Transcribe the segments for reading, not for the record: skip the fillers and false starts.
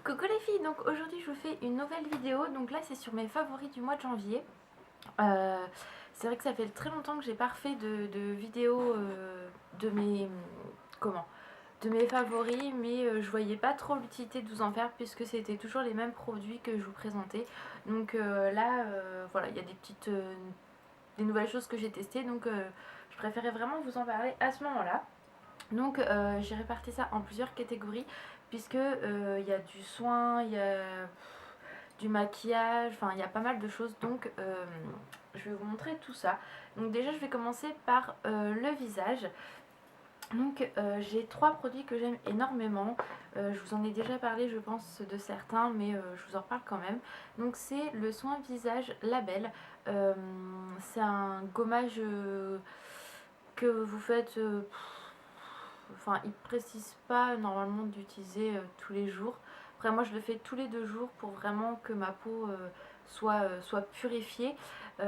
Coucou les filles, donc aujourd'hui je vous fais une nouvelle vidéo, donc là c'est sur mes favoris du mois de janvier. C'est vrai que ça fait très longtemps que j'ai pas refait de vidéo de mes comment de mes favoris, mais je voyais pas trop l'utilité de vous en faire puisque c'était toujours les mêmes produits que je vous présentais. Donc là voilà, il y a des nouvelles choses que j'ai testées, donc je préférais vraiment vous en parler à ce moment-là. Donc j'ai réparti ça en plusieurs catégories puisque il y a du soin, il y a du maquillage, enfin il y a pas mal de choses, donc je vais vous montrer tout ça. Donc déjà je vais commencer par le visage. Donc j'ai trois produits que j'aime énormément. Je vous en ai déjà parlé je pense de certains, mais je vous en reparle quand même. Donc c'est le soin visage Label. C'est un gommage que vous faites, enfin il précise pas normalement d'utiliser tous les jours. Après moi je le fais tous les 2 jours pour vraiment que ma peau soit purifiée. On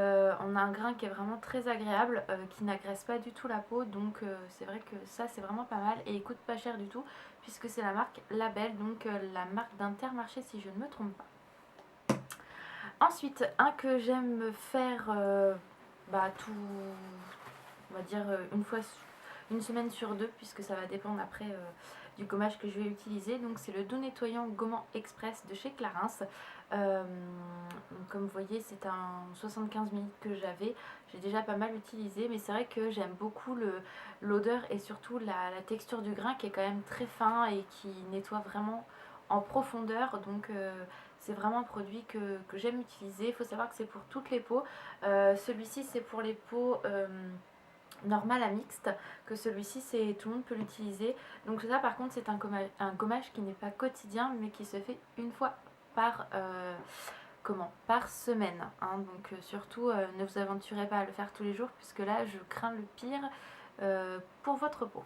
a un grain qui est vraiment très agréable, qui n'agresse pas du tout la peau, donc c'est vrai que ça c'est vraiment pas mal et il coûte pas cher du tout puisque c'est la marque Label, donc la marque d'Intermarché si je ne me trompe pas. Ensuite, un que j'aime faire tout, on va dire une semaine sur deux, puisque ça va dépendre après du gommage que je vais utiliser. Donc c'est le doux nettoyant gommant express de chez Clarins. Comme vous voyez, c'est un 75 ml que j'ai déjà pas mal utilisé, mais c'est vrai que j'aime beaucoup l'odeur et surtout la texture du grain qui est quand même très fin et qui nettoie vraiment en profondeur. Donc c'est vraiment un produit que j'aime utiliser. Il faut savoir que c'est pour toutes les peaux. Celui-ci c'est pour les peaux normal à mixte, que celui-ci c'est tout le monde peut l'utiliser. Donc ça par contre c'est un gommage qui n'est pas quotidien mais qui se fait une fois par par semaine, hein. Donc surtout ne vous aventurez pas à le faire tous les jours puisque là je crains le pire pour votre peau.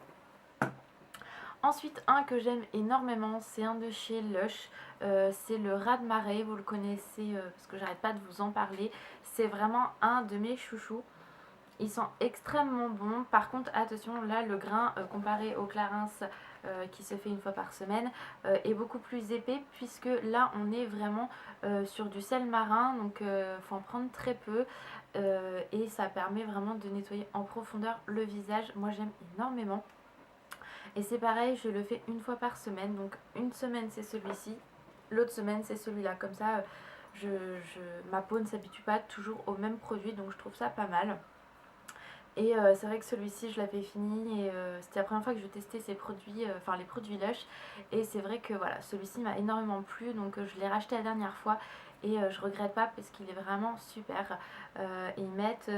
Ensuite, un que j'aime énormément, c'est un de chez Lush. C'est le raz de marée, vous le connaissez parce que j'arrête pas de vous en parler. C'est vraiment un de mes chouchous. Ils sont extrêmement bons. Par contre, attention, là, le grain comparé au Clarins qui se fait une fois par semaine est beaucoup plus épais puisque là, on est vraiment sur du sel marin. Donc, il faut en prendre très peu. Et ça permet vraiment de nettoyer en profondeur le visage. Moi, j'aime énormément. Et c'est pareil, je le fais une fois par semaine. Donc, une semaine, c'est celui-ci. L'autre semaine, c'est celui-là. Comme ça, ma peau ne s'habitue pas toujours au même produit. Donc, je trouve ça pas mal. Et c'est vrai que celui-ci je l'avais fini et c'était la première fois que je testais ces produits, enfin les produits Lush. Et c'est vrai que voilà, celui-ci m'a énormément plu, donc je l'ai racheté la dernière fois et je regrette pas parce qu'il est vraiment super. Ils mettent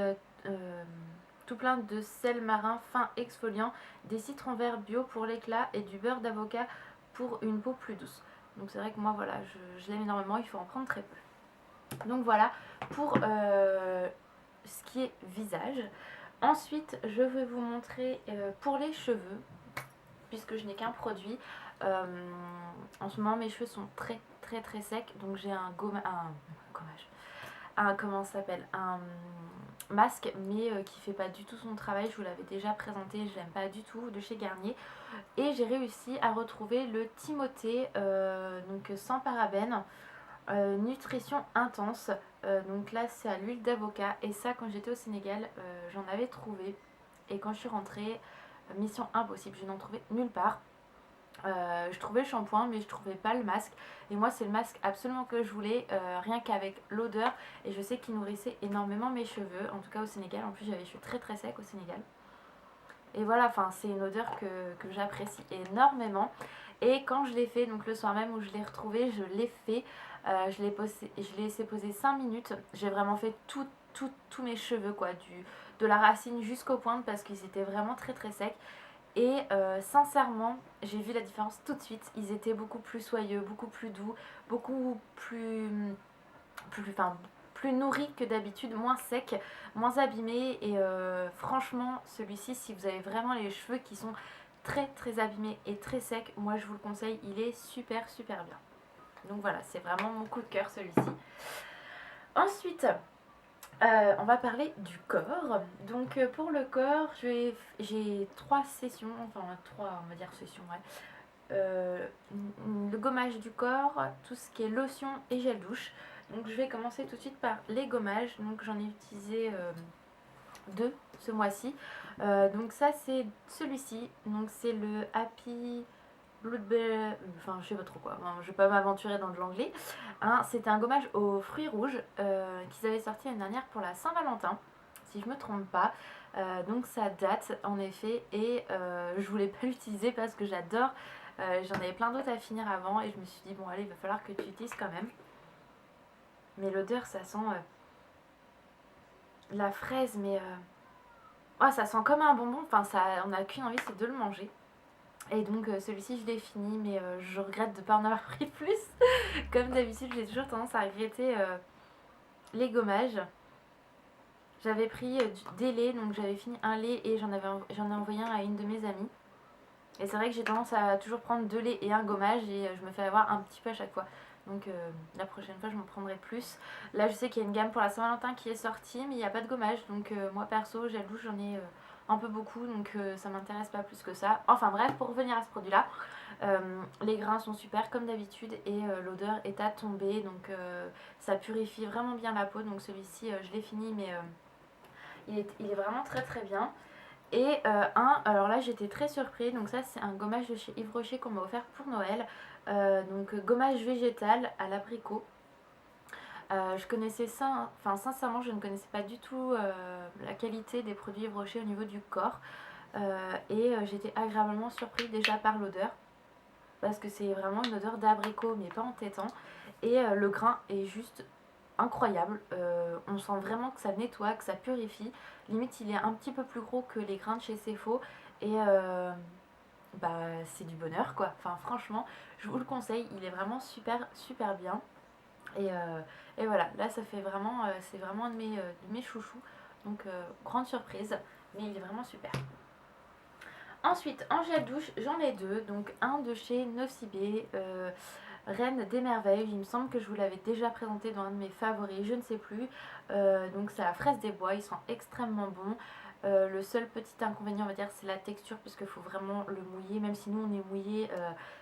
tout plein de sel marin fin exfoliant, des citrons verts bio pour l'éclat et du beurre d'avocat pour une peau plus douce. Donc c'est vrai que moi voilà, je l'aime énormément, il faut en prendre très peu. Donc voilà pour ce qui est visage. Ensuite, je vais vous montrer pour les cheveux, puisque je n'ai qu'un produit. En ce moment, mes cheveux sont très très très secs, donc j'ai un gommage, comment ça s'appelle, un masque, mais qui fait pas du tout son travail. Je vous l'avais déjà présenté, je l'aime pas du tout, de chez Garnier. Et j'ai réussi à retrouver le Timothée, donc sans parabènes. Nutrition intense, donc là c'est à l'huile d'avocat et ça quand j'étais au Sénégal j'en avais trouvé et quand je suis rentrée mission impossible, je n'en trouvais nulle part. Je trouvais le shampoing mais je trouvais pas le masque et moi c'est le masque absolument que je voulais, rien qu'avec l'odeur, et je sais qu'il nourrissait énormément mes cheveux, en tout cas au Sénégal. En plus j'avais les cheveux très très secs au Sénégal et voilà, enfin c'est une odeur que j'apprécie énormément. Et quand je l'ai fait, donc le soir même où je l'ai retrouvé, je l'ai fait, je l'ai laissé poser 5 minutes. J'ai vraiment fait tous mes cheveux quoi, de la racine jusqu'aux pointes parce qu'ils étaient vraiment très très secs. Et sincèrement, j'ai vu la différence tout de suite. Ils étaient beaucoup plus soyeux, beaucoup plus doux, beaucoup plus nourris que d'habitude, moins sec, moins abîmé. Et franchement, celui-ci, si vous avez vraiment les cheveux qui sont très très abîmés et très secs, moi je vous le conseille, il est super super bien. Donc voilà, c'est vraiment mon coup de cœur celui-ci. Ensuite, on va parler du corps. Donc pour le corps, j'ai 3 sessions, enfin 3 on va dire sessions, ouais. le gommage du corps, tout ce qui est lotion et gel douche. Donc je vais commencer tout de suite par les gommages. Donc j'en ai utilisé 2 ce mois-ci. Donc ça c'est celui-ci. Donc c'est le Happy Bloodberry, enfin je sais pas trop quoi, enfin, je vais pas m'aventurer dans de l'anglais. Hein, c'était un gommage aux fruits rouges qu'ils avaient sorti l'année dernière pour la Saint-Valentin, si je me trompe pas. Donc ça date en effet et je voulais pas l'utiliser parce que j'adore. J'en avais plein d'autres à finir avant et je me suis dit bon allez il va falloir que tu utilises quand même. Mais l'odeur ça sent la fraise mais oh, ça sent comme un bonbon, enfin ça, on n'a qu'une envie c'est de le manger. Et donc celui-ci je l'ai fini mais je regrette de ne pas en avoir pris plus. Comme d'habitude j'ai toujours tendance à regretter les gommages. J'avais pris des laits, donc j'avais fini un lait et j'en ai envoyé un à une de mes amies. Et c'est vrai que j'ai tendance à toujours prendre 2 laits et un gommage et je me fais avoir un petit peu à chaque fois. Donc la prochaine fois je m'en prendrai plus. Là je sais qu'il y a une gamme pour la Saint-Valentin qui est sortie mais il n'y a pas de gommage. Donc moi perso gel douche j'en ai un peu beaucoup donc ça m'intéresse pas plus que ça. Enfin bref, pour revenir à ce produit là, les grains sont super comme d'habitude et l'odeur est à tomber. Donc ça purifie vraiment bien la peau. Donc celui-ci je l'ai fini mais il est vraiment très très bien. Et alors là j'étais très surprise, donc ça c'est un gommage de chez Yves Rocher qu'on m'a offert pour Noël. Donc gommage végétal à l'abricot. Je connaissais ça, hein. Enfin sincèrement je ne connaissais pas du tout la qualité des produits Yves Rocher au niveau du corps. Et j'étais agréablement surprise déjà par l'odeur. Parce que c'est vraiment une odeur d'abricot mais pas entêtant. Et le grain est juste incroyable. On sent vraiment que ça nettoie, que ça purifie. Limite, il est un petit peu plus gros que les grains de chez Cefo. Et bah, c'est du bonheur quoi. Enfin, franchement, je vous le conseille. Il est vraiment super, super bien. Et, et voilà, là, ça fait vraiment, c'est vraiment un de mes chouchous. Donc, grande surprise. Mais il est vraiment super. Ensuite, en gel douche, j'en ai 2. Donc, un de chez Nocibé. Reine des merveilles, il me semble que je vous l'avais déjà présenté dans un de mes favoris, je ne sais plus. Donc c'est la fraise des bois, ils sont extrêmement bons. Le seul petit inconvénient on va dire c'est la texture puisqu'il faut vraiment le mouiller, même si nous on est mouillé,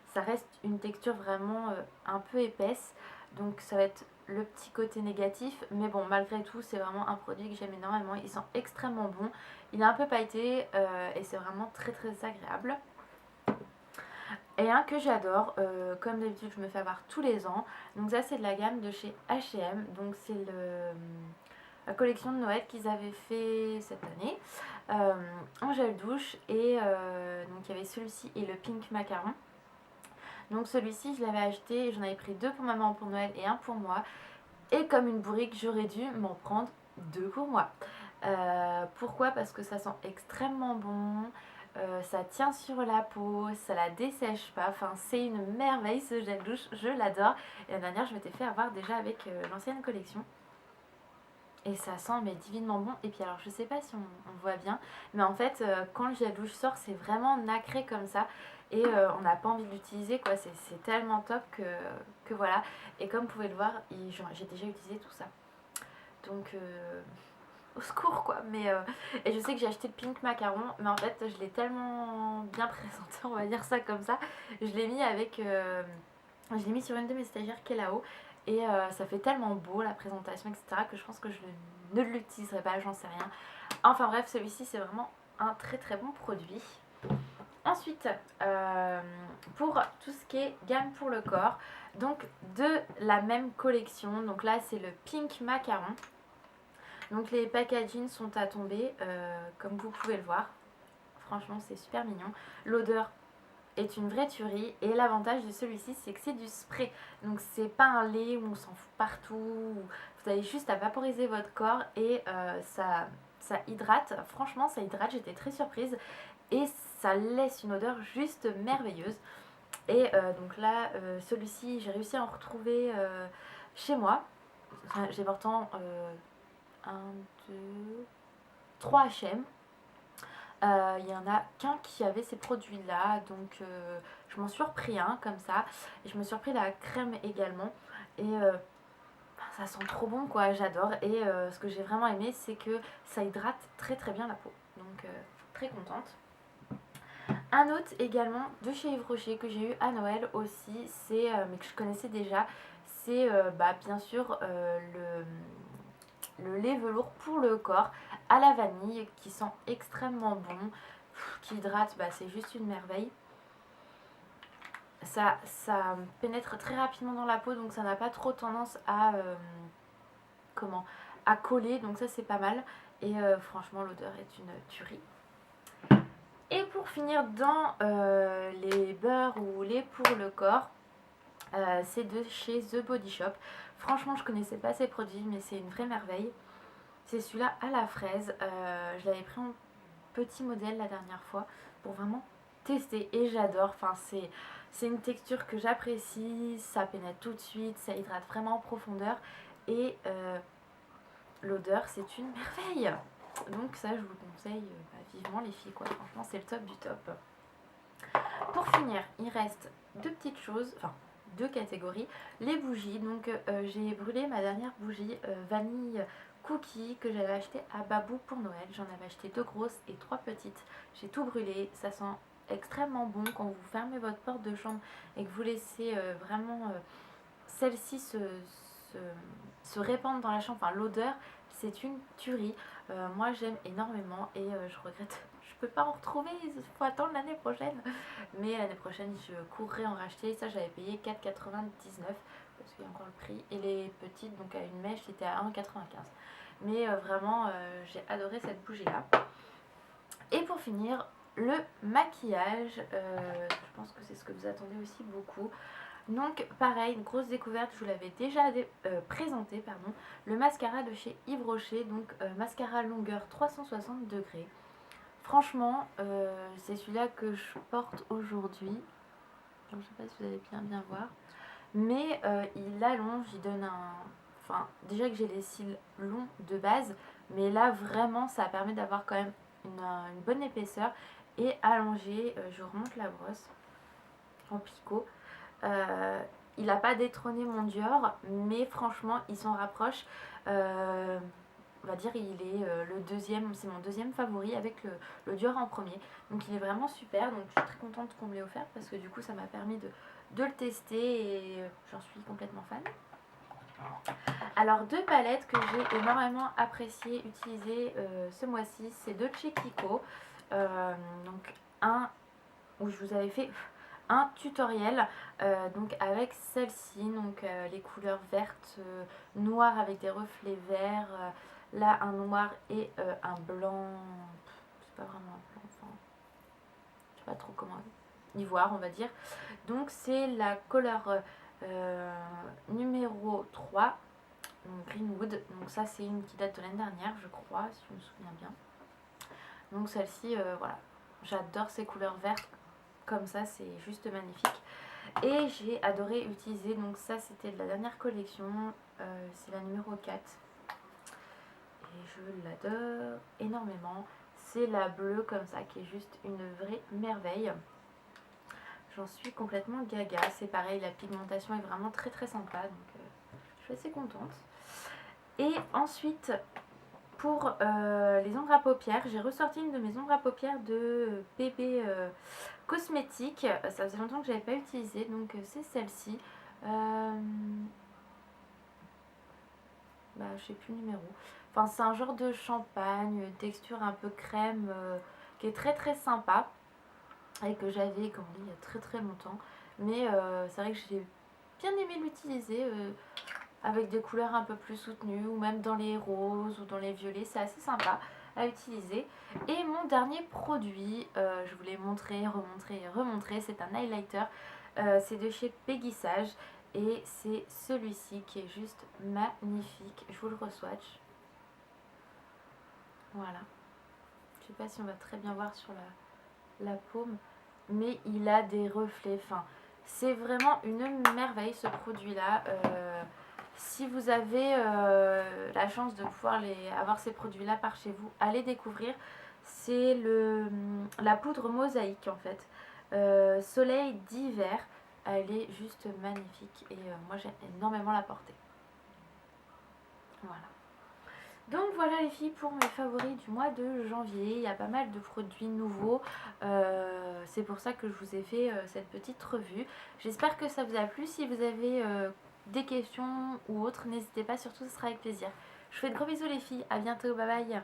ça reste une texture vraiment un peu épaisse. Donc ça va être le petit côté négatif, mais bon malgré tout c'est vraiment un produit que j'aime énormément, ils sont extrêmement bons. Il est un peu pailleté et c'est vraiment très très agréable. Et un que j'adore, comme d'habitude je me fais avoir tous les ans. Donc ça c'est de la gamme de chez H&M. Donc c'est la collection de Noël qu'ils avaient fait cette année. En gel douche. Et donc il y avait celui-ci et le pink macaron. Donc celui-ci je l'avais acheté, j'en avais pris 2 pour maman pour Noël et un pour moi. Et comme une bourrique j'aurais dû m'en prendre 2 pour moi. Pourquoi? Parce que ça sent extrêmement bon. Ça tient sur la peau, ça la dessèche pas, enfin c'est une merveille ce gel douche, je l'adore. Et la dernière je m'étais fait avoir déjà avec l'ancienne collection. Et ça sent mais divinement bon. Et puis alors je sais pas si on voit bien, mais en fait quand le gel douche sort c'est vraiment nacré comme ça. Et on n'a pas envie de l'utiliser quoi, c'est tellement top que voilà. Et comme vous pouvez le voir, j'ai déjà utilisé tout ça. Donc au secours quoi. Mais et je sais que j'ai acheté le pink macaron, mais en fait je l'ai tellement bien présenté, on va dire ça comme ça. Je l'ai mis avec, je l'ai mis sur une de mes stagiaires qui est là-haut. Et ça fait tellement beau la présentation, etc. que je pense que je ne l'utiliserai pas, j'en sais rien. Enfin bref, celui-ci c'est vraiment un très très bon produit. Ensuite, pour tout ce qui est gamme pour le corps, donc de la même collection, donc là c'est le pink macaron. Donc les packagings sont à tomber, comme vous pouvez le voir. Franchement, c'est super mignon. L'odeur est une vraie tuerie. Et l'avantage de celui-ci, c'est que c'est du spray. Donc c'est pas un lait où on s'en fout partout. Vous avez juste à vaporiser votre corps et ça hydrate. Franchement, ça hydrate. J'étais très surprise. Et ça laisse une odeur juste merveilleuse. Et donc là, celui-ci, j'ai réussi à en retrouver chez moi. Enfin, j'ai pourtant 1, 2, 3 HM. Il y en a qu'un qui avait ces produits là, donc je m'en suis repris un comme ça. Et je me suis repris la crème également. Et ça sent trop bon quoi, j'adore. Et ce que j'ai vraiment aimé, c'est que ça hydrate très très bien la peau. Donc très contente. Un autre également de chez Yves Rocher que j'ai eu à Noël aussi, c'est mais que je connaissais déjà, c'est bien sûr le lait velours pour le corps à la vanille qui sent extrêmement bon, qui hydrate, c'est juste une merveille. Ça pénètre très rapidement dans la peau, donc ça n'a pas trop tendance à coller, donc ça c'est pas mal. Et franchement l'odeur est une tuerie. Et pour finir dans les beurres ou lait pour le corps, c'est de chez The Body Shop. Franchement je connaissais pas ces produits, mais c'est une vraie merveille. C'est celui-là à la fraise. Je l'avais pris en petit modèle la dernière fois pour vraiment tester et j'adore. Enfin, c'est une texture que j'apprécie, ça pénètre tout de suite, ça hydrate vraiment en profondeur et l'odeur c'est une merveille. Donc ça je vous conseille vivement les filles quoi, franchement c'est le top du top. Pour finir il reste deux petites choses, enfin deux catégories, les bougies. Donc j'ai brûlé ma dernière bougie vanille cookie que j'avais acheté à Babou pour Noël. J'en avais acheté 2 grosses et 3 petites. J'ai tout brûlé, ça sent extrêmement bon quand vous fermez votre porte de chambre et que vous laissez vraiment celle-ci se répandre dans la chambre. Enfin l'odeur c'est une tuerie. Moi j'aime énormément et je regrette, je peux pas en retrouver, il faut attendre l'année prochaine. Mais l'année prochaine je courrai en racheter. Ça j'avais payé 4,99 parce qu'il y a encore le prix. Et les petites donc à une mèche c'était à 1,95. Mais vraiment j'ai adoré cette bougie là. Et pour finir le maquillage, je pense que c'est ce que vous attendez aussi beaucoup. Donc pareil, une grosse découverte, je vous l'avais déjà présenté, pardon, le mascara de chez Yves Rocher, donc mascara longueur 360 degrés. Franchement, c'est celui-là que je porte aujourd'hui. Je ne sais pas si vous allez bien voir. Mais il allonge, il donne un... Enfin, déjà que j'ai les cils longs de base, mais là vraiment ça permet d'avoir quand même une bonne épaisseur. Et allongé, je remonte la brosse en picot. Il n'a pas détrôné mon Dior, mais franchement il s'en rapproche. On va dire il est le deuxième, c'est mon deuxième favori avec le Dior en premier. Donc il est vraiment super, donc je suis très contente qu'on me l'ait offert parce que du coup ça m'a permis de le tester et j'en suis complètement fan. Alors deux palettes que j'ai énormément apprécié utiliser ce mois-ci, c'est de chez Kiko. Donc un où je vous avais fait un tutoriel donc avec celle-ci, donc les couleurs vertes, noires avec des reflets verts, là un noir et un blanc, c'est pas vraiment un blanc, enfin, je sais pas trop comment, ivoire on va dire. Donc c'est la couleur numéro 3, donc Greenwood. Donc ça c'est une qui date de l'année dernière je crois, si je me souviens bien. Donc celle-ci, voilà, j'adore ces couleurs vertes comme ça, c'est juste magnifique. Et j'ai adoré utiliser, donc ça c'était de la dernière collection, c'est la numéro 4. Et je l'adore énormément. C'est la bleue comme ça qui est juste une vraie merveille. J'en suis complètement gaga. C'est pareil, la pigmentation est vraiment très très sympa. Donc je suis assez contente. Et ensuite, pour les ombres à paupières, j'ai ressorti une de mes ombres à paupières de bébé cosmétique. Ça faisait longtemps que je n'avais pas utilisé. Donc c'est celle-ci. Je sais plus le numéro. Enfin, c'est un genre de champagne, texture un peu crème, qui est très très sympa. Et que j'avais commandé il y a très très longtemps. Mais c'est vrai que j'ai bien aimé l'utiliser avec des couleurs un peu plus soutenues, ou même dans les roses ou dans les violets. C'est assez sympa à utiliser. Et mon dernier produit, je voulais montrer, remontrer, c'est un highlighter. C'est de chez Peggy Sage. Et c'est celui-ci qui est juste magnifique. Je vous le re-swatch. Voilà. Je sais pas si on va très bien voir sur la paume. Mais il a des reflets. Enfin, c'est vraiment une merveille ce produit-là. Si vous avez la chance de pouvoir avoir ces produits-là par chez vous, allez découvrir. C'est la poudre mosaïque en fait. Soleil d'hiver. Elle est juste magnifique et moi j'aime énormément la porter. Voilà. Donc voilà les filles pour mes favoris du mois de janvier. Il y a pas mal de produits nouveaux. C'est pour ça que je vous ai fait cette petite revue. J'espère que ça vous a plu. Si vous avez des questions ou autres, n'hésitez pas, surtout ce sera avec plaisir. Je vous fais de gros bisous les filles. À bientôt. Bye bye.